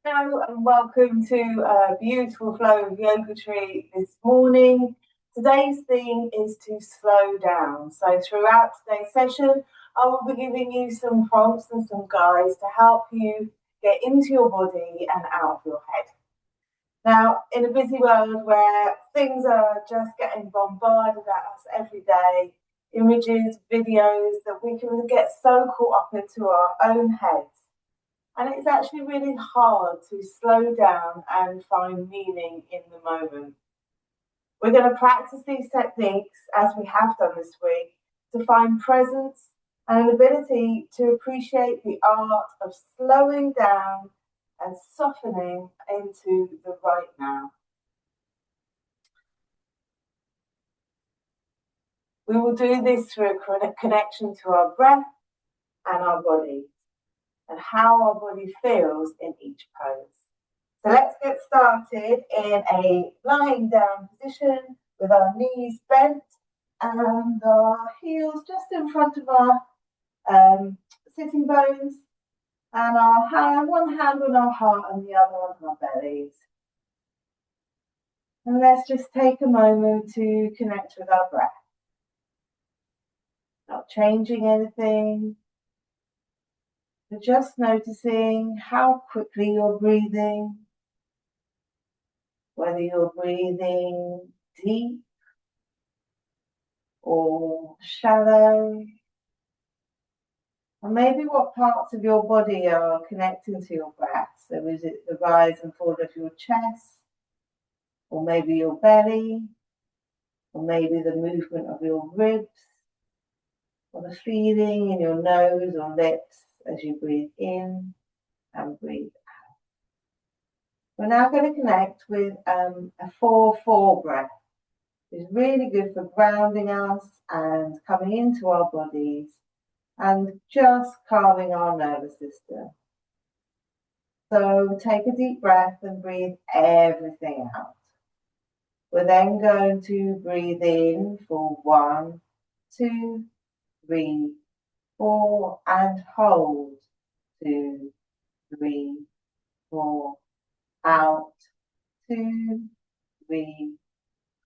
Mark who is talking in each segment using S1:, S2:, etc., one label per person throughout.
S1: Hello and welcome to a beautiful flow of yoga treat this morning. Today's theme is to slow down. So throughout today's session, I will be giving you some prompts and some guides to help you get into your body and out of your head. Now, in a busy world where things are just getting bombarded at us every day, images, videos, that we can get so caught up into our own heads, and it's actually really hard to slow down and find meaning in the moment. We're going to practice these techniques as we have done this week to find presence and an ability to appreciate the art of slowing down and softening into the right now. We will do this through a connection to our breath and our body and how our body feels in each pose. So let's get started in a lying down position with our knees bent and our heels just in front of our sitting bones, and one hand on our heart and the other on our bellies. And let's just take a moment to connect with our breath. Not changing anything, but just noticing how quickly you're breathing, whether you're breathing deep or shallow, and maybe what parts of your body are connecting to your breath. So is it the rise and fall of your chest, or maybe your belly, or maybe the movement of your ribs, or the feeling in your nose or lips as you breathe in and breathe out. We're now going to connect with a 4-4 breath. It's really good for grounding us and coming into our bodies and just calming our nervous system. So take a deep breath and breathe everything out. We're then going to breathe in for 1, 2, 3, 4, and hold. 2, 3, 4, out. 2, 3,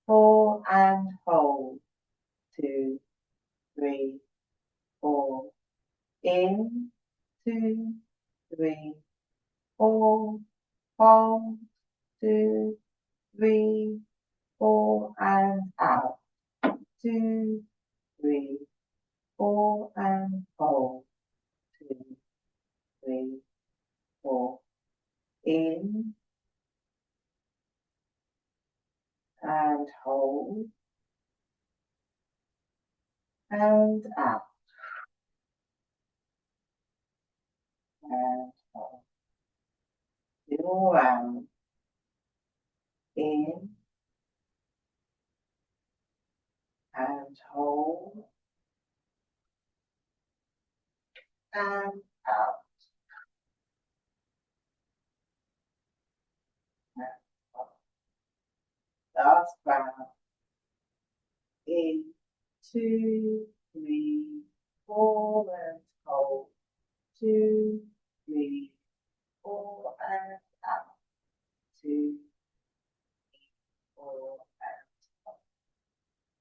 S1: 4, and hold. 2, 3, 4, in. 2, 3, 4, hold. 2, 3, 4, and out. 2, 3, 4, and hold. 2, 3, 4, in and hold and out and hold. Feel around in and hold and out and hold. Last round. In, 2, 3, 4, and hold. 2, 3, 4, and out. 2, 4, and hold.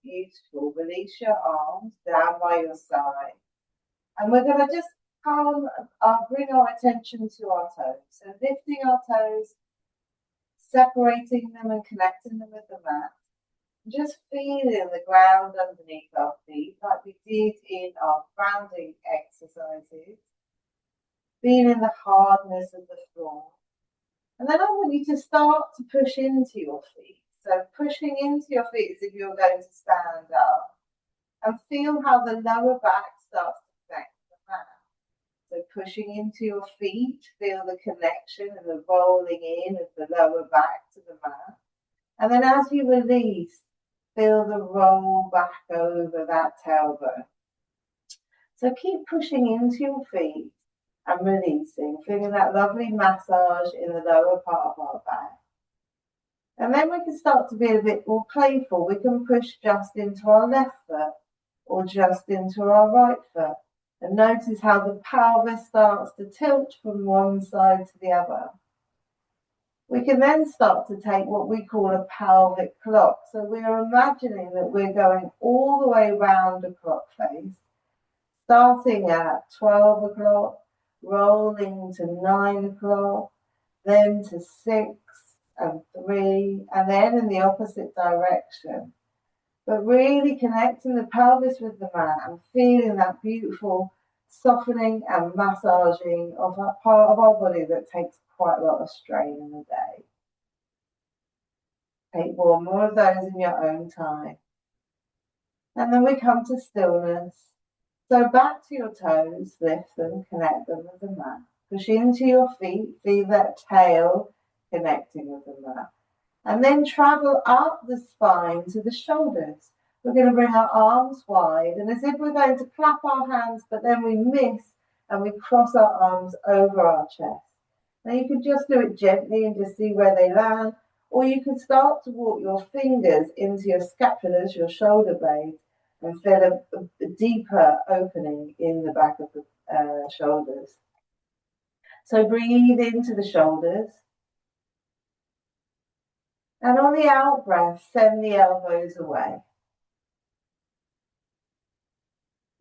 S1: Beautiful. Release your arms down by your side. And we're going to just bring our attention to our toes. So lifting our toes, separating them and connecting them with the mat. Just feeling the ground underneath our feet like we did in our grounding exercises. Feeling the hardness of the floor. And then I want you to start to push into your feet. So pushing into your feet as if you're going to stand up. And feel how the lower back starts to connect to the mat. So pushing into your feet, feel the connection and the rolling in of the lower back to the mat. And then as you release, feel the roll back over that tailbone. So keep pushing into your feet and releasing, feeling that lovely massage in the lower part of our back. And then we can start to be a bit more playful. We can push just into our left foot or just into our right foot. And notice how the pelvis starts to tilt from one side to the other. We can then start to take what we call a pelvic clock. So we are imagining that we're going all the way round a clock face, starting at 12 o'clock, rolling to 9 o'clock, then to 6 and 3, and then in the opposite direction. But really connecting the pelvis with the mat and feeling that beautiful softening and massaging of that part of our body that takes quite a lot of strain in the day. Take one more of those in your own time. And then we come to stillness. So back to your toes, lift them, connect them with the mat. Push into your feet, feel that tail connecting with the mat. And then travel up the spine to the shoulders. We're going to bring our arms wide, and as if we're going to clap our hands, but then we miss and we cross our arms over our chest. Now you can just do it gently and just see where they land, or you can start to walk your fingers into your scapulas, your shoulder blades, and feel a deeper opening in the back of the shoulders. So breathe into the shoulders. And on the out breath, send the elbows away.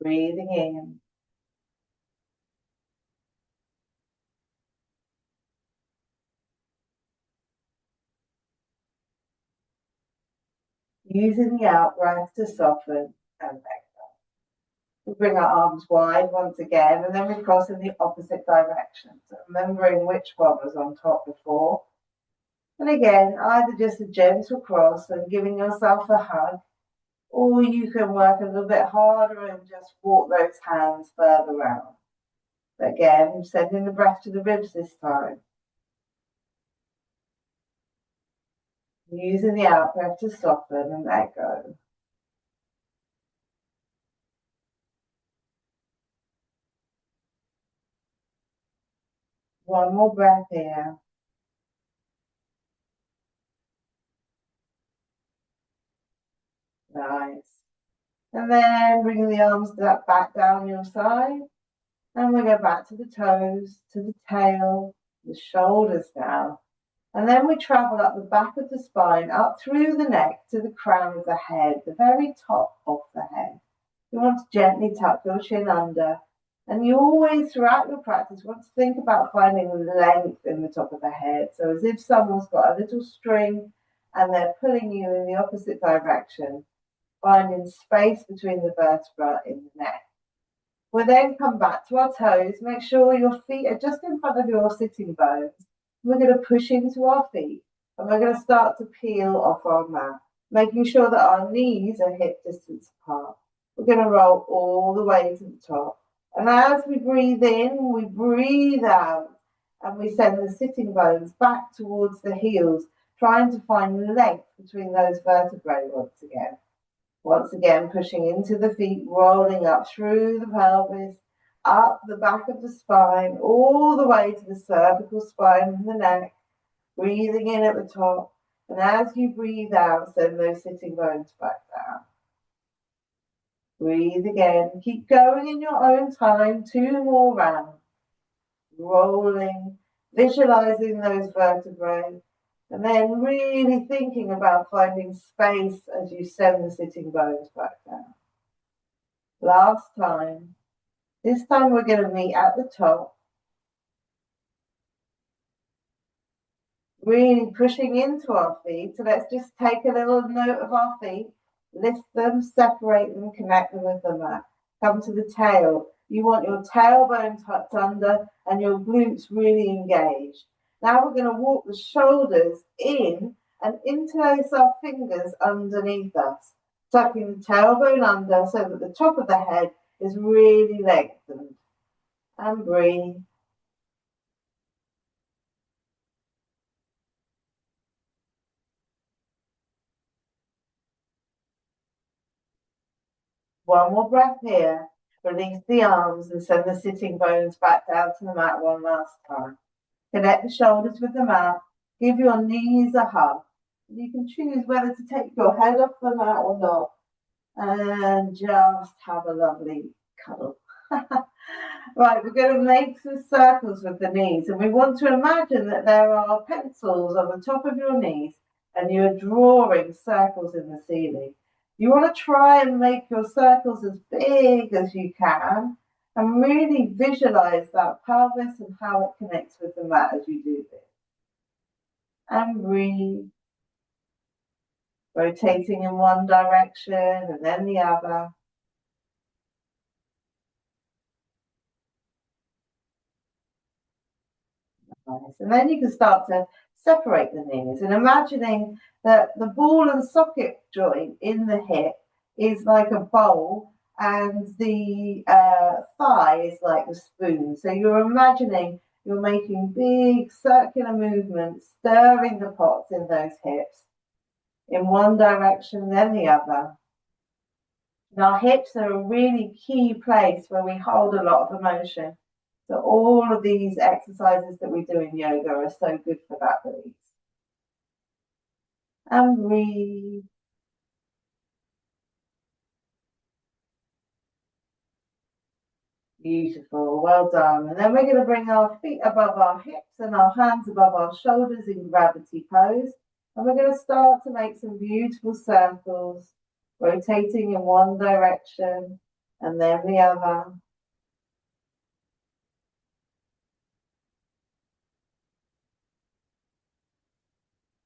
S1: Breathing in. Using the out breath to soften and let go. We bring our arms wide once again, and then we cross in the opposite direction. So remembering which one was on top before. And again, either just a gentle cross and giving yourself a hug, or you can work a little bit harder and just walk those hands further out. But again, sending the breath to the ribs this time. Using the out breath to soften and let go. One more breath here. Nice. And then bring the arms back down your side. And we go back to the toes, to the tail, the shoulders now. And then we travel up the back of the spine, up through the neck to the crown of the head, the very top of the head. You want to gently tuck your chin under. And you always, throughout your practice, want to think about finding length in the top of the head. So as if someone's got a little string and they're pulling you in the opposite direction, finding space between the vertebra in the neck. We'll then come back to our toes. Make sure your feet are just in front of your sitting bones. We're going to push into our feet and we're going to start to peel off our mat, making sure that our knees are hip distance apart. We're going to roll all the way to the top. And as we breathe in, we breathe out and we send the sitting bones back towards the heels, trying to find length between those vertebrae once again. Once again, pushing into the feet, rolling up through the pelvis, up the back of the spine, all the way to the cervical spine and the neck, breathing in at the top. And as you breathe out, send those sitting bones back down. Breathe again. Keep going in your own time. 2 more rounds. Rolling, visualizing those vertebrae. And then really thinking about finding space as you send the sitting bones back down. Last time. This time we're going to meet at the top. Really pushing into our feet. So let's just take a little note of our feet. Lift them, separate them, connect them with the mat. Come to the tail. You want your tailbone tucked under and your glutes really engaged. Now we're going to walk the shoulders in and interlace our fingers underneath us, tucking the tailbone under so that the top of the head is really lengthened. And breathe. One more breath here. Release the arms and send the sitting bones back down to the mat one last time. Connect the shoulders with the mat. Give your knees a hug. You can choose whether to take your head off the mat or not. And just have a lovely cuddle. Right, we're going to make some circles with the knees, and we want to imagine that there are pencils on the top of your knees and you're drawing circles in the ceiling. You want to try and make your circles as big as you can and really visualize that pelvis and how it connects with the mat as you do this. And breathe, rotating in one direction and then the other. Nice. And then you can start to separate the knees and imagining that the ball and socket joint in the hip is like a bowl and the thigh is like the spoon. So you're imagining you're making big circular movements, stirring the pots in those hips in one direction, then the other. And our hips are a really key place where we hold a lot of emotion. So all of these exercises that we do in yoga are so good for that release. And breathe. Beautiful, well done. And then we're going to bring our feet above our hips and our hands above our shoulders in gravity pose. And we're going to start to make some beautiful circles, rotating in one direction and then the other.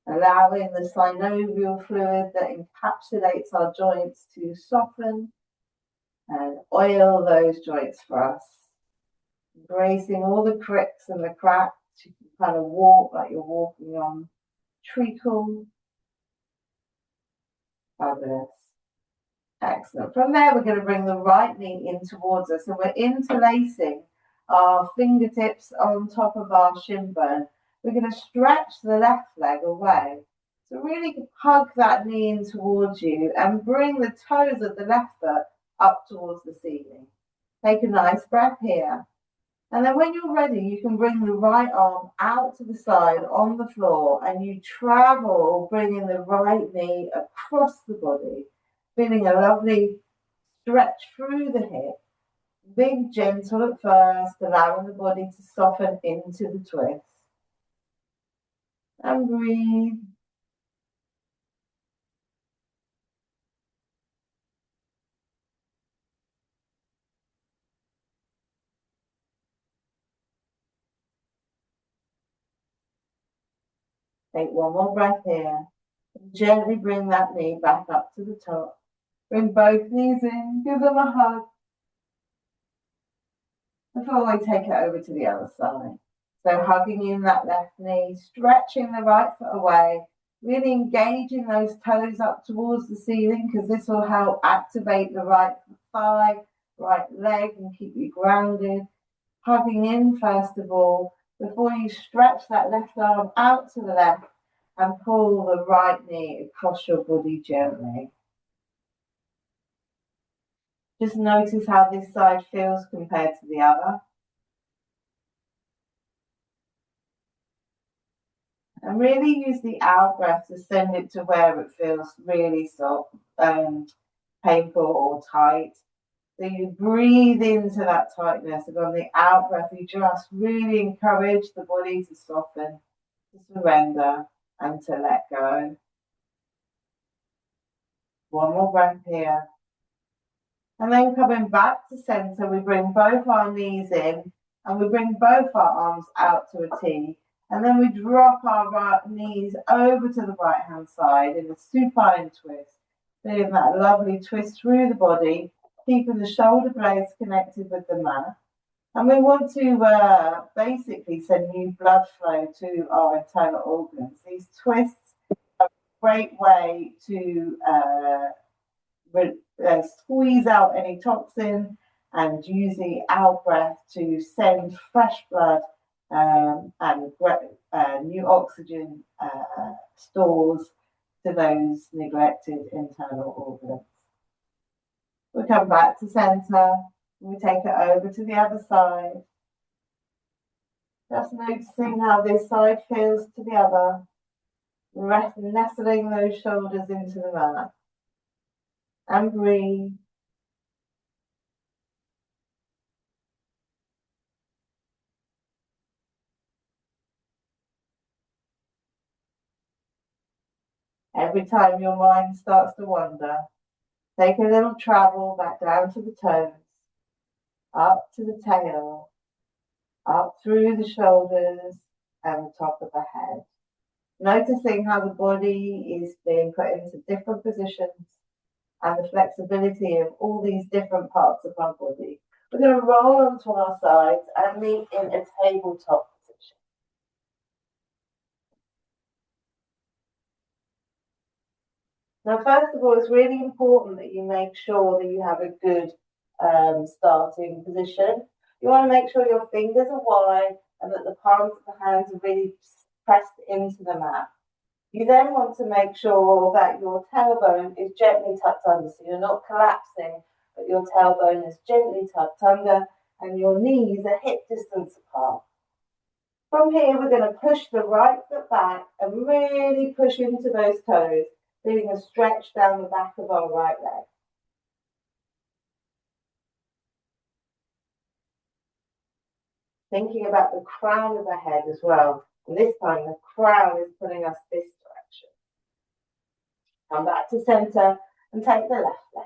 S1: Allowing the synovial fluid that encapsulates our joints to soften and oil those joints for us. Embracing all the cricks and the cracks. You can kind of walk like you're walking on treacle. Fabulous. Excellent. From there, we're going to bring the right knee in towards us, and we're interlacing our fingertips on top of our shin bone. We're going to stretch the left leg away. So really hug that knee in towards you and bring the toes of the left foot up towards the ceiling. Take a nice breath here. And then when you're ready, you can bring the right arm out to the side on the floor and you travel, bringing the right knee across the body, feeling a lovely stretch through the hip. Big, gentle at first, allowing the body to soften into the twist. And breathe. Take one more breath here. And gently bring that knee back up to the top. Bring both knees in, give them a hug. Before we take it over to the other side. So hugging in that left knee, stretching the right foot away, really engaging those toes up towards the ceiling because this will help activate the right thigh, right leg and keep you grounded. Hugging in first of all, before you stretch that left arm out to the left and pull the right knee across your body gently. Just notice how this side feels compared to the other. And really use the out breath to send it to where it feels really soft, painful or tight. So you breathe into that tightness, and on the out breath, you just really encourage the body to soften, to surrender, and to let go. One more breath here. And then coming back to center, we bring both our knees in and we bring both our arms out to a T. And then we drop our right knees over to the right hand side in a supine twist. Feeling that lovely twist through the body, keeping the shoulder blades connected with the mat. And we want to basically send new blood flow to our internal organs. These twists are a great way to squeeze out any toxin and use the out breath to send fresh blood and new oxygen stores to those neglected internal organs. We come back to center, we take it over to the other side. Just noticing how this side feels to the other, nestling those shoulders into the mat. And breathe. Every time your mind starts to wander, take a little travel back down to the toes, up to the tail, up through the shoulders and the top of the head. Noticing how the body is being put into different positions and the flexibility of all these different parts of our body. We're going to roll onto our sides and meet in a tabletop position. Now, first of all, it's really important that you make sure that you have a good starting position. You want to make sure your fingers are wide and that the palms of the hands are really pressed into the mat. You then want to make sure that your tailbone is gently tucked under, so you're not collapsing, but your tailbone is gently tucked under and your knees are hip distance apart. From here, we're going to push the right foot back and really push into those toes, feeling a stretch down the back of our right leg. Thinking about the crown of the head as well. And this time the crown is pulling us this direction. Come back to center and take the left leg.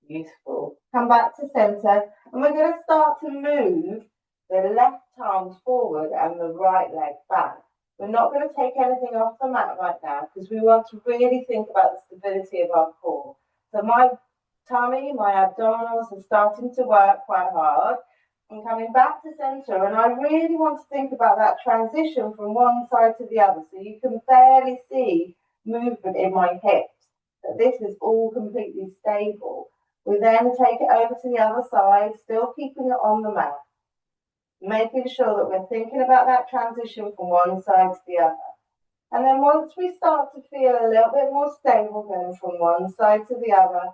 S1: Useful. Come back to center and we're going to start to move the left arm forward and the right leg back. We're not going to take anything off the mat right now because we want to really think about the stability of our core. So my tummy, my abdominals are starting to work quite hard. I'm coming back to center and I really want to think about that transition from one side to the other so you can barely see movement in my hips, that this is all completely stable. We then take it over to the other side, still keeping it on the mat, making sure that we're thinking about that transition from one side to the other. And then once we start to feel a little bit more stable going from one side to the other,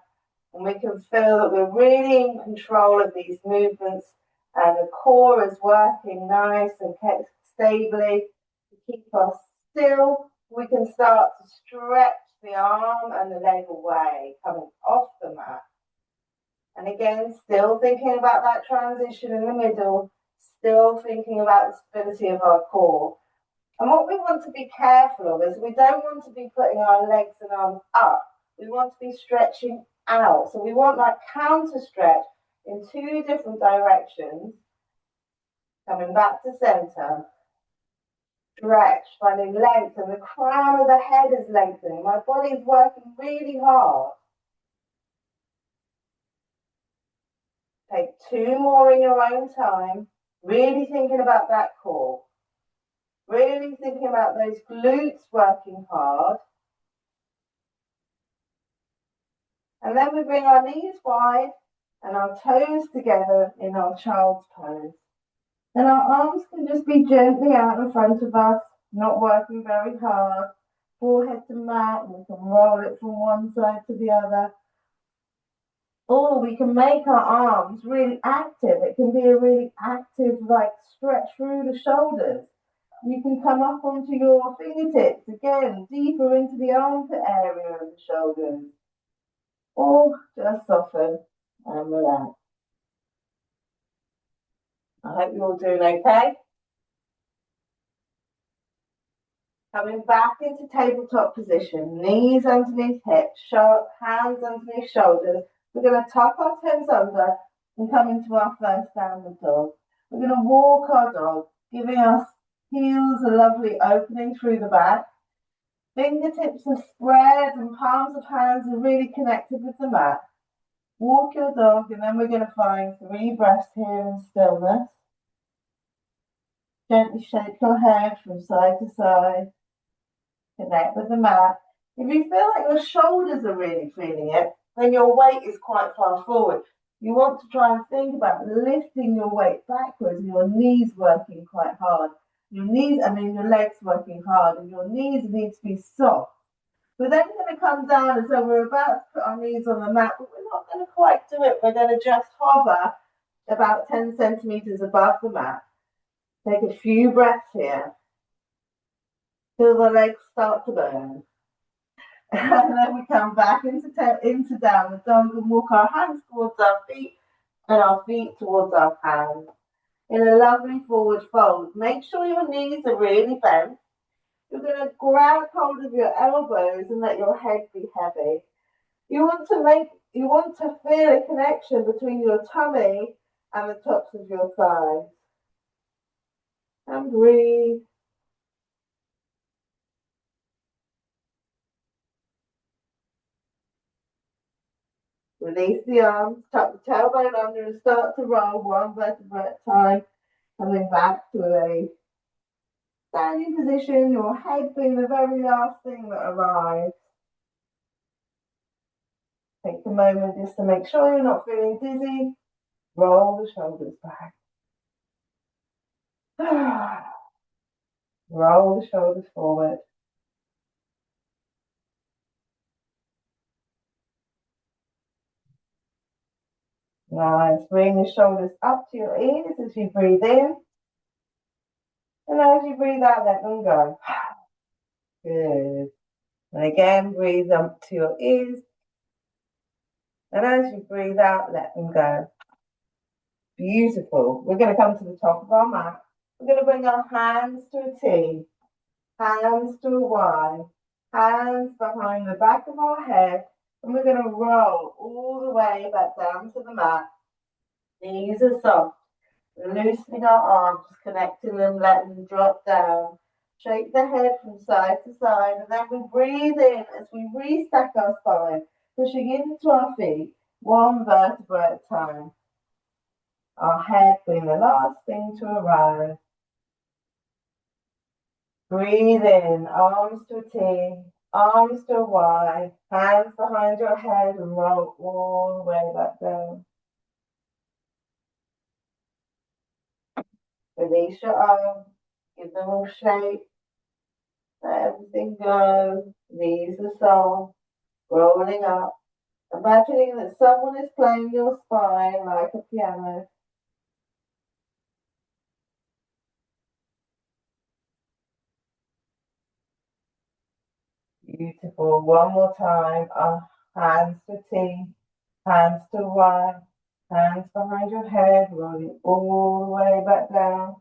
S1: and we can feel that we're really in control of these movements and the core is working nice and stably to keep us still, we can start to stretch the arm and the leg away, coming off the mat. And again, still thinking about that transition in the middle, still thinking about the stability of our core. And what we want to be careful of is we don't want to be putting our legs and arms up. We want to be stretching out. So we want that counter stretch in two different directions. Coming back to center. Stretch, finding length, and the crown of the head is lengthening. My body is working really hard. Take two more in your own time, really thinking about that core. Really thinking about those glutes working hard. And then we bring our knees wide and our toes together in our child's pose. And our arms can just be gently out in front of us, not working very hard. Forehead to mat, and we can roll it from one side to the other. Or we can make our arms really active. It can be a really active, like, stretch through the shoulders. You can come up onto your fingertips, again, deeper into the armpit area of the shoulders. Or just soften and relax. I hope you're all doing okay. Coming back into tabletop position, knees underneath hips, hands underneath shoulders. We're going to tuck our toes under and come into our first downward dog. We're going to walk our dog, giving us heels a lovely opening through the back. Fingertips are spread and palms of hands are really connected with the mat. Walk your dog and then we're going to find 3 breaths here in stillness. Gently shake your head from side to side. Connect with the mat. If you feel like your shoulders are really feeling it, then your weight is quite far forward. You want to try and think about lifting your weight backwards and your knees working quite hard. Your legs working hard and your knees need to be soft. We're then going to come down as though we're about to put our knees on the mat, but we're not going to quite do it. We're going to just hover about 10 centimeters above the mat. Take a few breaths here. Till the legs start to burn. And then we come back into downward dog and walk our hands towards our feet and our feet towards our hands in a lovely forward fold. Make sure your knees are really bent. You're going to grab hold of your elbows and let your head be heavy. You want to feel a connection between your tummy and the tops of your thighs. And breathe. Release the arms, tuck the tailbone under and start to roll one vertebra at a time, coming back to a standing position, your head being the very last thing that arrives. Take a moment just to make sure you're not feeling dizzy. Roll the shoulders back. Roll the shoulders forward. Nice. Bring the shoulders up to your ears as you breathe in. And as you breathe out, let them go. Good. And again, breathe up to your ears. And as you breathe out, let them go. Beautiful. We're going to come to the top of our mat. We're going to bring our hands to a T, hands to a Y, hands behind the back of our head, and we're going to roll all the way back down to the mat. Knees are soft. We're loosening our arms, connecting them, letting them drop down. Shake the head from side to side, and then we breathe in as we restack our spine, pushing into our feet, one vertebra at a time. Our head being the last thing to arrive. Breathe in, arms to a T, arms to a Y, hands behind your head and roll all the way back down. Release your arms, give them all shape, let everything go, knees are soft, rolling up, imagining that someone is playing your spine like a piano. Beautiful. One more time. Hands to T, hands to Y, hands behind your head, rolling all the way back down.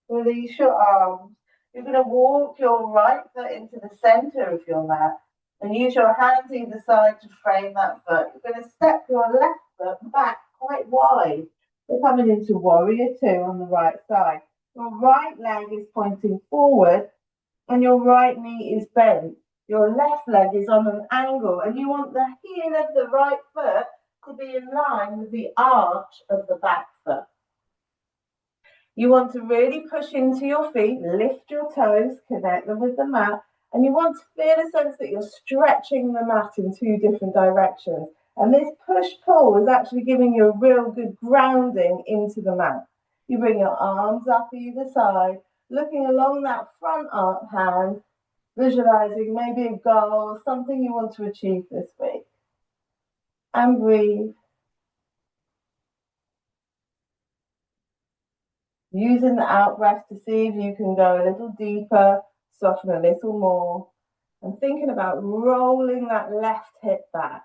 S1: Release your arms. You're going to walk your right foot into the center of your mat and use your hands either side to frame that foot. You're going to step your left foot back quite wide. We're coming into warrior two on the right side. Your right leg is pointing forward and your right knee is bent. Your left leg is on an angle and you want the heel of the right foot to be in line with the arch of the back foot. You want to really push into your feet, lift your toes, connect them with the mat, and you want to feel a sense that you're stretching the mat in two different directions. And this push-pull is actually giving you a real good grounding into the mat. You bring your arms up either side, looking along that front arm hand, visualizing maybe a goal, something you want to achieve this week. And breathe. Using the out breath to see if you can go a little deeper, soften a little more, and thinking about rolling that left hip back.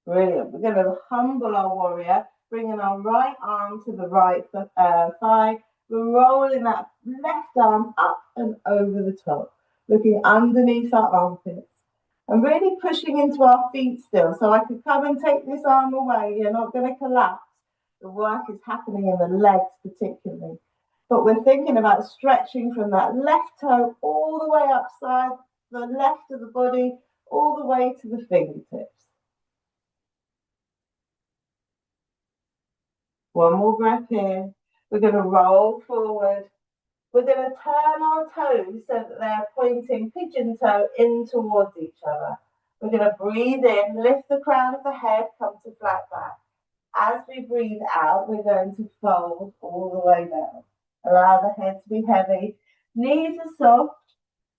S1: Brilliant. We're going to humble our warrior, bringing our right arm to the right thigh. We're rolling that left arm up and over the top, looking underneath our armpits. And really pushing into our feet still. So I could come and take this arm away. You're not going to collapse. The work is happening in the legs particularly. But we're thinking about stretching from that left toe all the way upside, the left of the body, all the way to the fingertips. One more breath here. We're going to roll forward. We're going to turn our toes so that they're pointing pigeon toe in towards each other. We're going to breathe in, lift the crown of the head, come to flat back. As we breathe out, we're going to fold all the way down. Allow the head to be heavy. Knees are soft,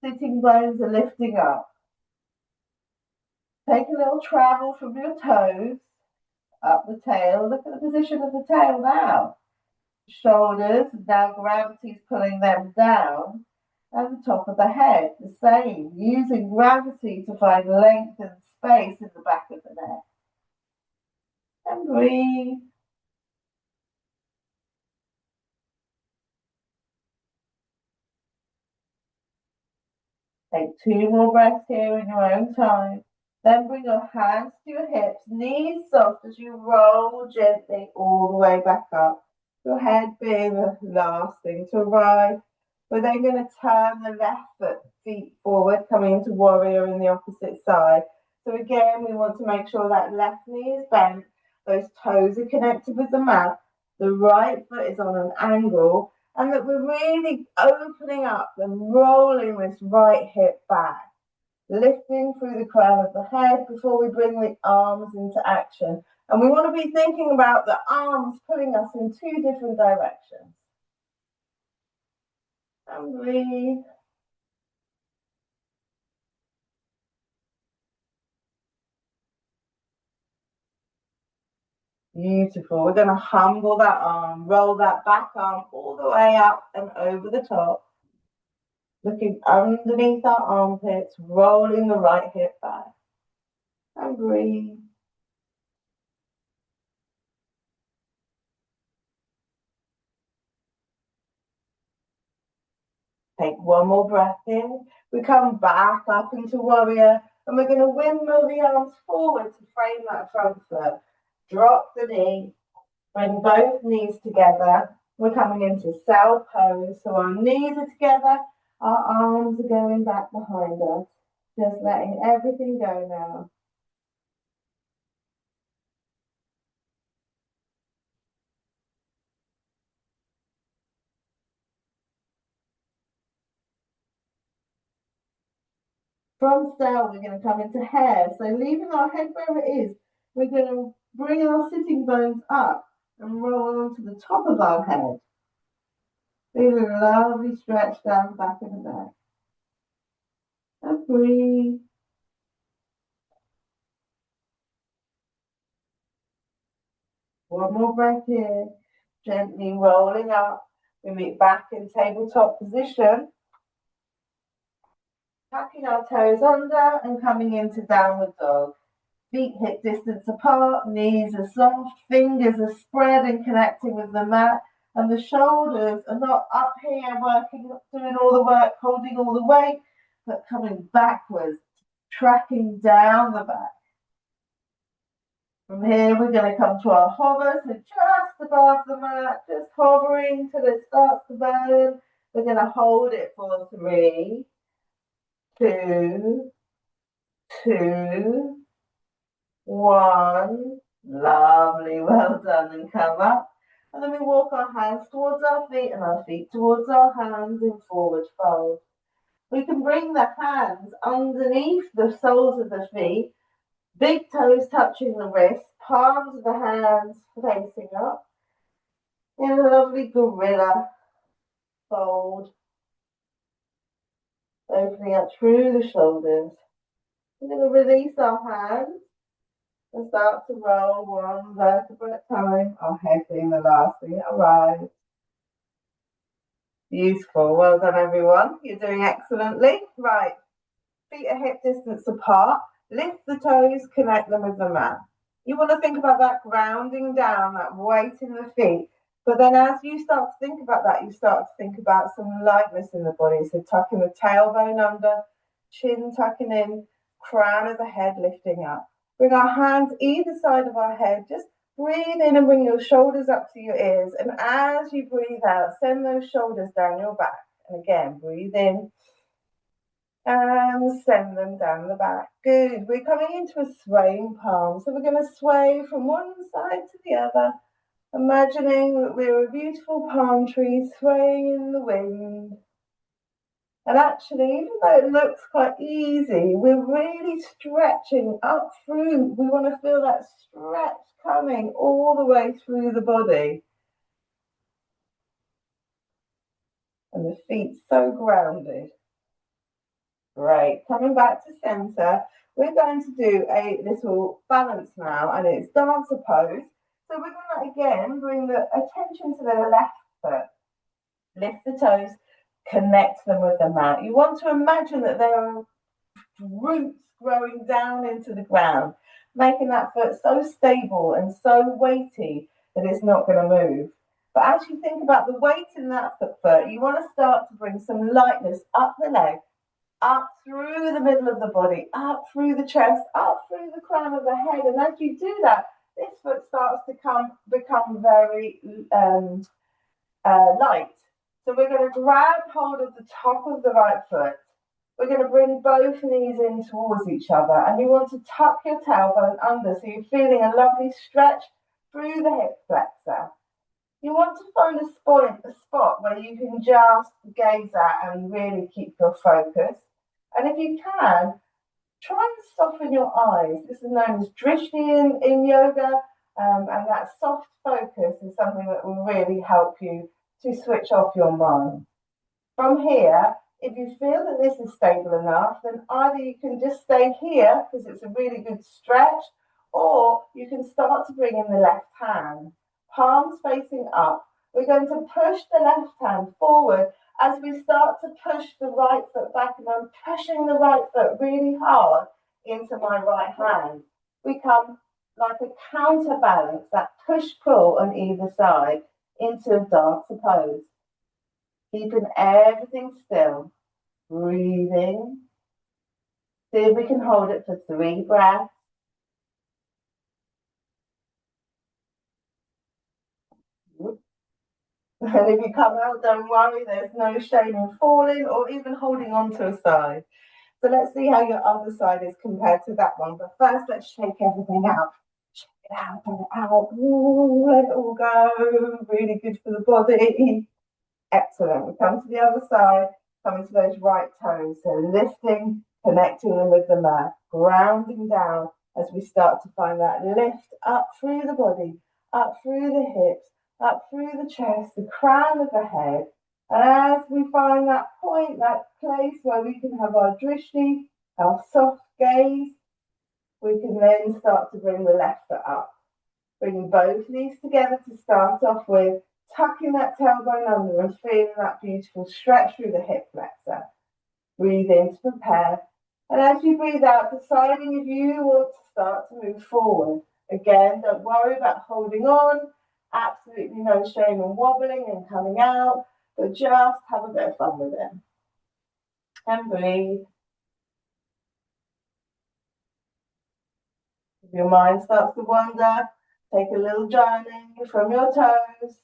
S1: sitting bones are lifting up. Take a little travel from your toes, up the tail. Look at the position of the tail now. Shoulders, now gravity's pulling them down. And the top of the head, the same, using gravity to find length and space in the back of the neck. And breathe. Take 2 more breaths here in your own time. Then bring your hands to your hips, knees soft as you roll gently all the way back up. Your head being the last thing to arrive. We're then going to turn the left feet forward, coming into warrior in the opposite side. So again, we want to make sure that left knee is bent, those toes are connected with the mat, the right foot is on an angle, and that we're really opening up and rolling this right hip back, lifting through the crown of the head before we bring the arms into action. And we want to be thinking about the arms pulling us in 2 different directions. And breathe. Beautiful. We're going to humble that arm, roll that back arm all the way up and over the top. Looking underneath our armpits, rolling the right hip back. And breathe. Take 1 more breath in. We come back up into warrior, and we're going to windmill the arms forward to frame that front foot. Drop the knee, bring both knees together. We're coming into cell pose, so our knees are together, our arms are going back behind us. Just letting everything go now. From cell, we're going to come into hair. So leaving our head where it is, we're going to bring our sitting bones up and roll onto the top of our head. Feeling a lovely stretch down the back of the neck. And breathe. One more breath here. Gently rolling up. We meet back in tabletop position. Tucking our toes under and coming into downward dog. Feet hip distance apart, knees are soft, fingers are spread and connecting with the mat, and the shoulders are not up here working, doing all the work, holding all the weight, but coming backwards, tracking down the back. From here, we're going to come to our hover, so just above the mat, just hovering till it starts to burn. We're going to hold it for 3, 2, 2, 1. Lovely, well done, and come up. And then we walk our hands towards our feet and our feet towards our hands in forward fold. We can bring the hands underneath the soles of the feet, big toes touching the wrists, palms of the hands facing up. In a lovely gorilla fold, opening up through the shoulders. We're going to release our hands and start to roll 1 vertebra at a time, our head being the last thing that arrives. Beautiful. Well done, everyone. You're doing excellently. Right. Feet are hip distance apart. Lift the toes, connect them with the mat. You want to think about that grounding down, that weight in the feet. But then as you start to think about that, you start to think about some lightness in the body. So tucking the tailbone under, chin tucking in, crown of the head lifting up. Bring our hands either side of our head. Just breathe in and bring your shoulders up to your ears. And as you breathe out, send those shoulders down your back. And again, breathe in and send them down the back. Good. We're coming into a swaying palm. So we're going to sway from one side to the other, imagining that we're a beautiful palm tree swaying in the wind. And actually, even though it looks quite easy, we're really stretching up through. We want to feel that stretch coming all the way through the body. And the feet so grounded. Great. Coming back to center, we're going to do a little balance now, and it's dancer pose. So we're going to again bring the attention to the left foot. Lift the toes, connect them with the mat. You want to imagine that there are roots growing down into the ground, making that foot so stable and so weighty that it's not going to move. But as you think about the weight in that foot, you want to start to bring some lightness up the leg, up through the middle of the body, up through the chest, up through the crown of the head. And as you do that, this foot starts to become very light. So we're going to grab hold of the top of the right foot. We're going to bring both knees in towards each other, and you want to tuck your tailbone under so you're feeling a lovely stretch through the hip flexor. You want to find a spot where you can just gaze at and really keep your focus. And if you can, try and soften your eyes. This is known as drishti in yoga, and that soft focus is something that will really help you to switch off your mind. From here, if you feel that this is stable enough, then either you can just stay here because it's a really good stretch, or you can start to bring in the left hand, palms facing up. We're going to push the left hand forward as we start to push the right foot back, and I'm pushing the right foot really hard into my right hand. We come like a counterbalance, that push-pull on either side into a dancer pose. Keeping everything still, breathing. See if we can hold it for 3 breaths. And if you come out, don't worry, there's no shame in falling or even holding on to a side. So let's see how your other side is compared to that one. But first, let's shake everything out. Shake it out, get it out. Ooh, let it all go. Really good for the body. Excellent. We come to the other side, coming to those right toes. So lifting, connecting them with the mat, grounding down as we start to find that lift up through the body, up through the hips, up through the chest, the crown of the head. And as we find that point, that place where we can have our drishti, our soft gaze, we can then start to bring the left foot up. Bringing both knees together to start off with, tucking that tailbone under and feeling that beautiful stretch through the hip flexor. Breathe in to prepare. And as you breathe out, deciding if you want to start to move forward. Again, don't worry about holding on. Absolutely no shame in wobbling and coming out, but just have a bit of fun with it. And breathe. If your mind starts to wander, take a little journey from your toes.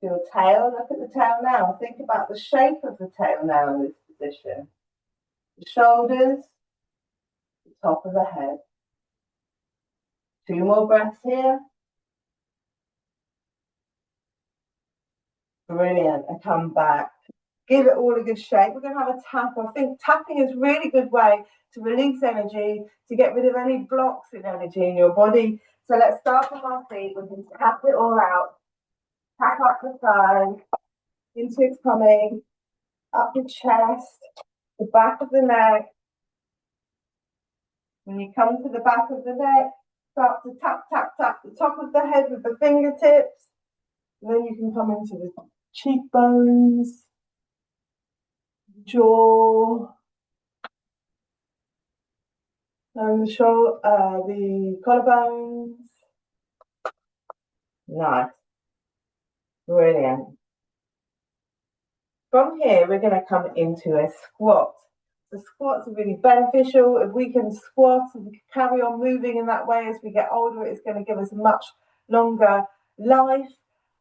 S1: Your tail, look at the tail now. Think about the shape of the tail now in this position. The shoulders, the top of the head. 2 more breaths here. Brilliant. And come back. Give it all a good shake. We're going to have a tap. I think tapping is a really good way to release energy, to get rid of any blocks in energy in your body. So let's start from our feet. We can tap it all out. Tap up the side, into its coming, up the chest, the back of the neck. When you come to the back of the neck, start to tap, tap, tap the top of the head with the fingertips. And then you can come into the cheekbones, jaw, and the collarbones. Nice. Brilliant. From here, we're going to come into a squat. The squats are really beneficial. If we can squat and we can carry on moving in that way as we get older, it's going to give us a much longer life.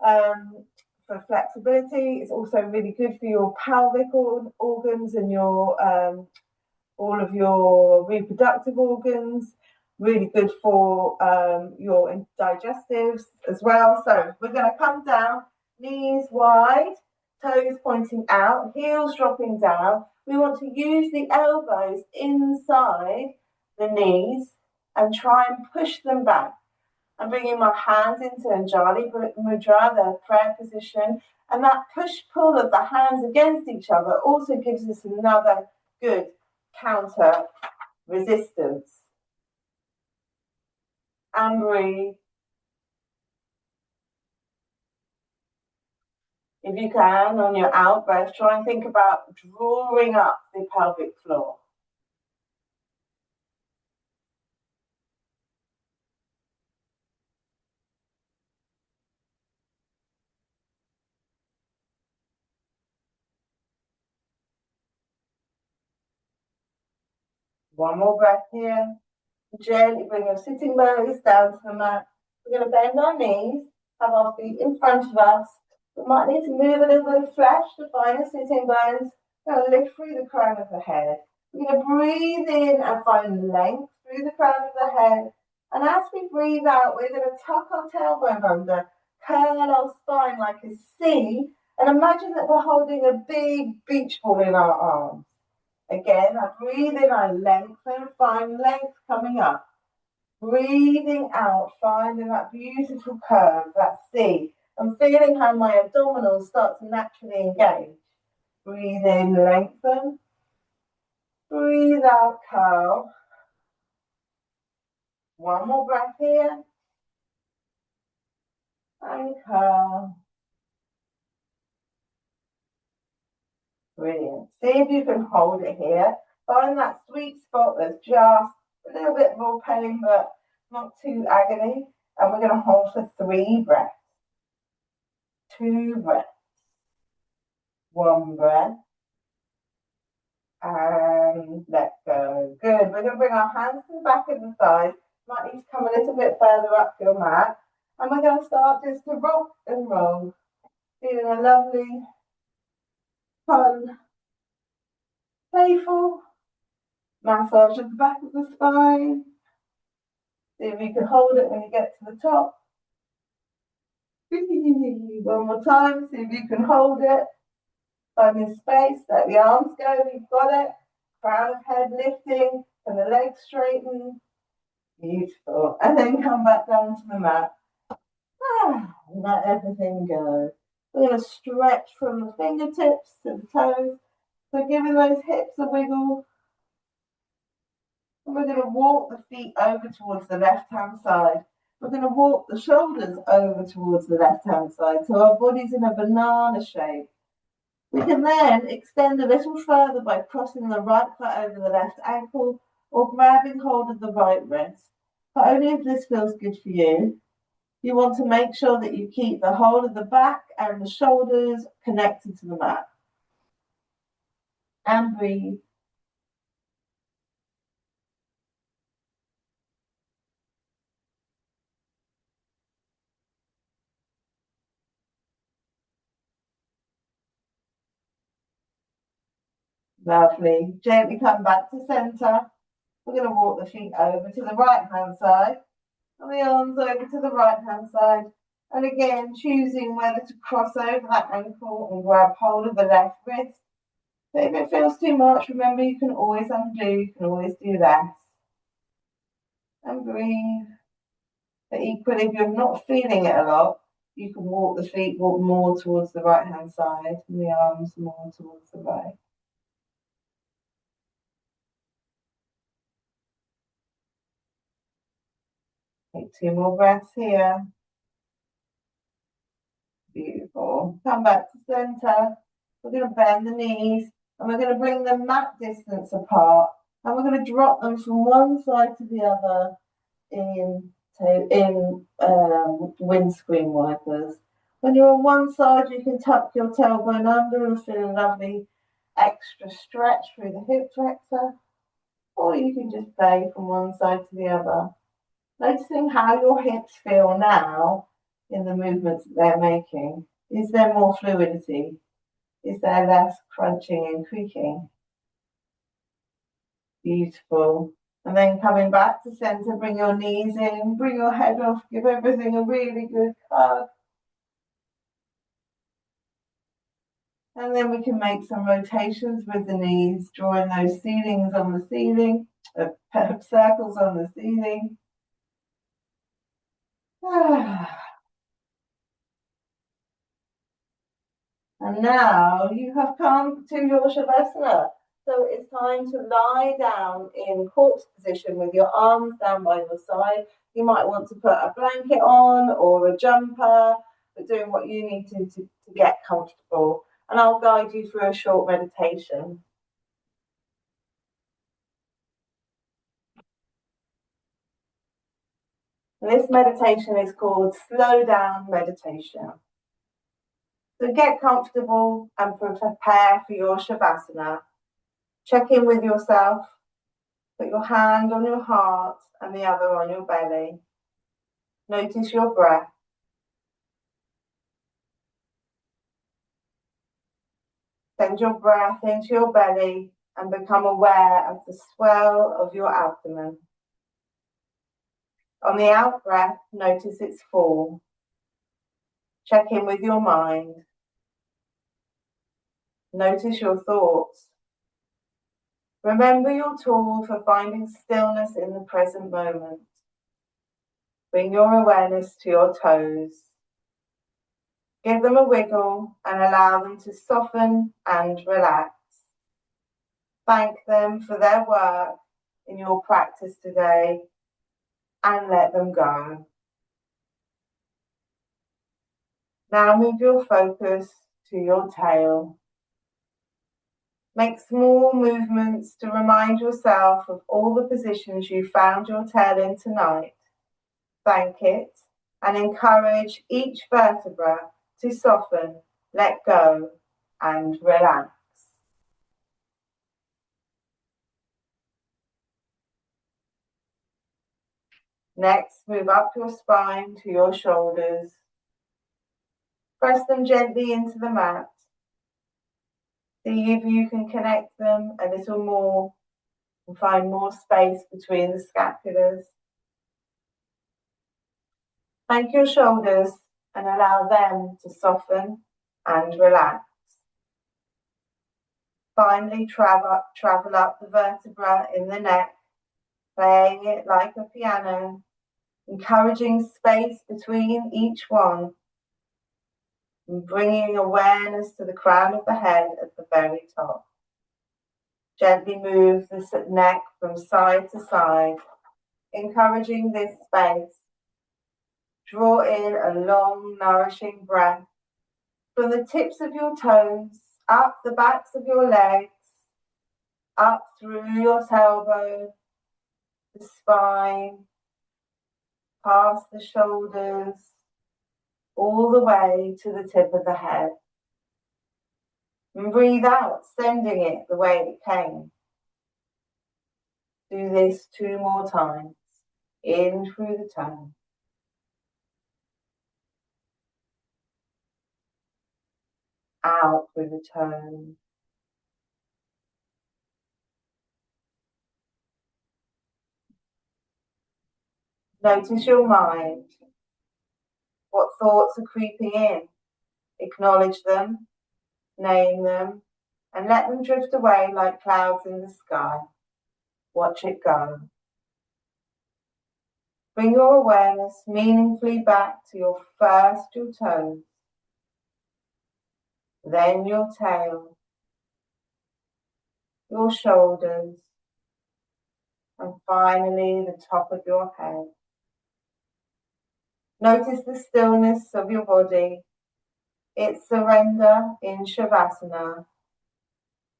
S1: For flexibility, it's also really good for your pelvic organs and your all of your reproductive organs. Really good for your digestives as well. So we're going to come down, knees wide, toes pointing out, heels dropping down. We want to use the elbows inside the knees and try and push them back. I'm bringing my hands into Anjali Mudra, the prayer position, and that push-pull of the hands against each other also gives us another good counter resistance. And breathe. If you can, on your out breath, try and think about drawing up the pelvic floor. One more breath here. Gently bring your sitting bones down to the mat. We're going to bend our knees, have our feet in front of us. We might need to move a little bit of flesh to find the sitting bones. We're going to lift through the crown of the head. We're going to breathe in and find length through the crown of the head. And as we breathe out, we're going to tuck our tailbone under, curl our spine like a C, and imagine that we're holding a big beach ball in our arms. Again, I breathe in, I lengthen, find length coming up. Breathing out, finding that beautiful curve, that C. I'm feeling how my abdominals start to naturally engage. Breathe in, lengthen. Breathe out, curl. One more breath here. And curl. Brilliant. See if you can hold it here. Find that sweet spot that's just a little bit more pain, but not too agony. And we're going to hold for 3 breaths. 2 breaths. 1 breath. And let go. Good. We're going to bring our hands to the back of the thighs. Might need to come a little bit further up your mat. And we're going to start just to rock and roll. Feeling a lovely, fun, playful massage at the back of the spine. See if you can hold it when you get to the top. One more time. See if you can hold it. Find this space. Let the arms go. You've got it. Crown of head lifting and the legs straighten. Beautiful. And then come back down to the mat. And let everything go. We're going to stretch from the fingertips to the toes. So giving those hips a wiggle. And we're going to walk the feet over towards the left-hand side. We're going to walk the shoulders over towards the left-hand side. So our body's in a banana shape. We can then extend a little further by crossing the right foot over the left ankle or grabbing hold of the right wrist. But only if this feels good for you. You want to make sure that you keep the whole of the back and the shoulders connected to the mat. And breathe. Lovely. Gently come back to center. We're going to walk the feet over to the right hand side and the arms over to the right hand side. And again, choosing whether to cross over that ankle and grab hold of the left wrist. But if it feels too much, remember you can always undo, you can always do less. And breathe. But equally, if you're not feeling it a lot, you can walk the feet, walk more towards the right hand side and the arms more towards the right. Take 2 more breaths here. Beautiful. Come back to center. We're going to bend the knees and we're going to bring them mat distance apart. And we're going to drop them from one side to the other in windscreen wipers. When you're on one side, you can tuck your tailbone under and feel a lovely extra stretch through the hip flexor. Or you can just play from one side to the other. Noticing how your hips feel now in the movements that they're making. Is there more fluidity? Is there less crunching and creaking? Beautiful. And then coming back to center, bring your knees in, bring your head off, give everything a really good hug. And then we can make some rotations with the knees, drawing those ceilings on the ceiling, circles on the ceiling. And now you have come to your Shavasana. So it's time to lie down in corpse position with your arms down by your side. You might want to put a blanket on or a jumper, but doing what you need to to get comfortable, and I'll guide you through a short meditation. This meditation is called Slow Down Meditation. So get comfortable and prepare for your Shavasana. Check in with yourself. Put your hand on your heart and the other on your belly. Notice your breath. Send your breath into your belly and become aware of the swell of your abdomen. On the out breath, notice its fall. Check in with your mind. Notice your thoughts. Remember your tool for finding stillness in the present moment. Bring your awareness to your toes. Give them a wiggle and allow them to soften and relax. Thank them for their work in your practice today and let them go. Now move your focus to your tail. Make small movements to remind yourself of all the positions you found your tail in tonight. Thank it and encourage each vertebra to soften, let go, and relax. Next, move up your spine to your shoulders. Press them gently into the mat. See if you can connect them a little more and find more space between the scapulars. Thank your shoulders and allow them to soften and relax. Finally, travel up the vertebra in the neck, playing it like a piano, encouraging space between each one, and bringing awareness to the crown of the head at the very top. Gently move the neck from side to side, encouraging this space. Draw in a long, nourishing breath from the tips of your toes, up the backs of your legs, up through your tailbone, the spine, past the shoulders, all the way to the tip of the head. And breathe out, sending it the way it came. Do this 2 more times. In through the tongue. Out through the tongue. Notice your mind. What thoughts are creeping in? Acknowledge them, name them, and let them drift away like clouds in the sky. Watch it go. Bring your awareness meaningfully back to first your toes, then your tail, your shoulders, and finally the top of your head. Notice the stillness of your body, its surrender in Shavasana.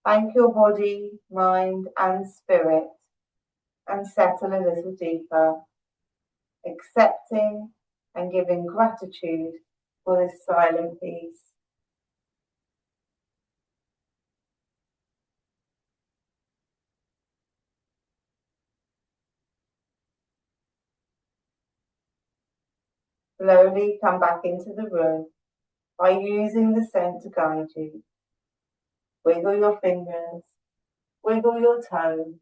S1: Thank your body, mind, and spirit, and settle a little deeper, accepting and giving gratitude for this silent peace. Slowly come back into the room by using the scent to guide you. Wiggle your fingers, wiggle your toes,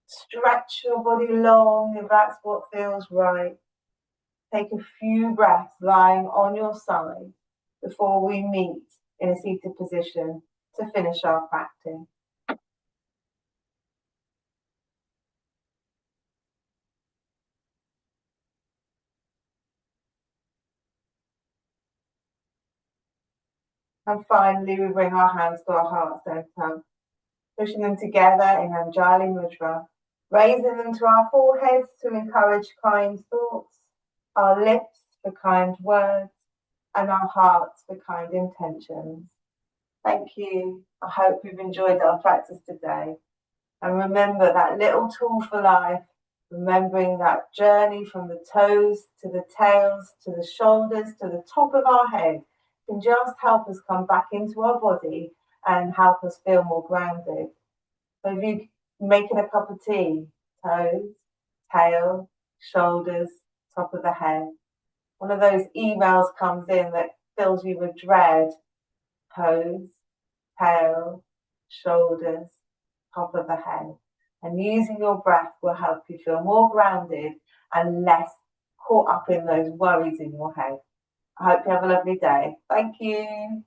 S1: stretch your body long if that's what feels right. Take a few breaths lying on your side before we meet in a seated position to finish our practice. And finally, we bring our hands to our heart center, pushing them together in Anjali Mudra, raising them to our foreheads to encourage kind thoughts, our lips for kind words, and our hearts for kind intentions. Thank you. I hope you've enjoyed our practice today. And remember that little tool for life, remembering that journey from the toes to the tails to the shoulders to the top of our head can just help us come back into our body and help us feel more grounded. So if you're making a cup of tea, toes, tail, shoulders, top of the head. One of those emails comes in that fills you with dread, toes, tail, shoulders, top of the head. And using your breath will help you feel more grounded and less caught up in those worries in your head. I hope you have a lovely day. Thank you.